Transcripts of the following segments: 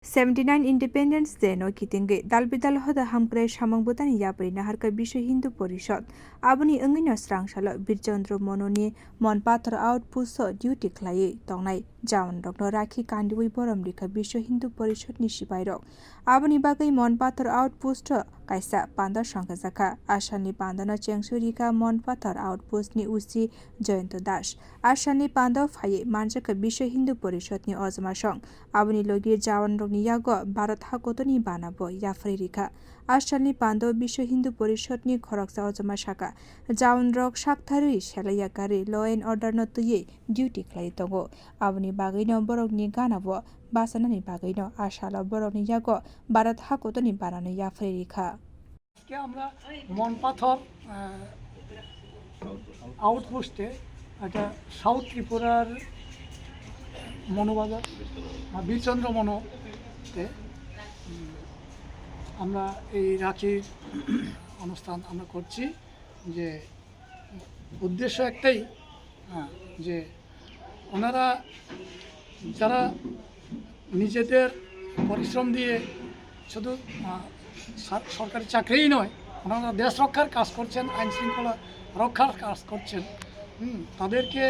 79 Independence Day no kitinge dalbidal hoda hamkre samang butani yapri naharka bisho Hindu Porishod aboni angino srangsalo Birchandra Mononi Manpathar Out-postni duty khlai tongnai jawan rokno rakhi kandiwi borom rika bisho Hindu Porishod ni sipai rok aboni bagai Manpathar Out-postni kaisa panda sangkajaka asani pandano chengsuri ka Manpathar Out-postni usi Joyanta Das asani panda phaye manjaka bisho Hindu Porishod ni ojma song aboni logi jawan ni yago Bharat hakotoni bana bo yafri rika asani pando bisho Hindu Porishod ni khoroksa ojma shaka jawan rok sakthari selaya kari law and order no tuye duty khlai tongo aboni bagai no borok ni gana bo basana ni bagai no asala borok ni yago Bharat hakotoni bana no yafri rika আজকে আমরা মনপাথর আউটপোস্টে একটা south ত্রিপুরার মনোবাজার বীরচন্দ্র মনোতে আমরা এই রাখির অনুষ্ঠান আমরা করছি যে উদ্দেশ্য একটাই যে ওনারা যারা নিজেদের পরিশ্রম দিয়ে শুধু সরকারি চাকরিই নয় ওনারা দেশ রক্ষার কাজ করছেন আইন শৃঙ্খলা রক্ষার কাজ করছেন তাদেরকে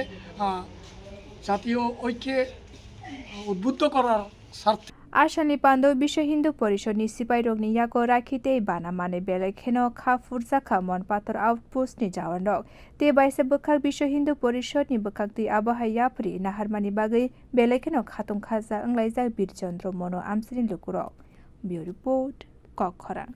জাতীয় ঐক্যে উদ্বুদ্ধ করার স্বার্থে Asani pando bisho Hindu Porishod ni sipai rok ni yago rakhite bana mane belekheno kha furjaka Manpathar Out-postni jawan rok te baisa bakkha bisho Hindu Porishod ni bakkak ti abahai yapri naharmani bagai belekheno khatung khaja anglaijak Birchandra Mono amsini lukurok. Bureau report Kokkhara.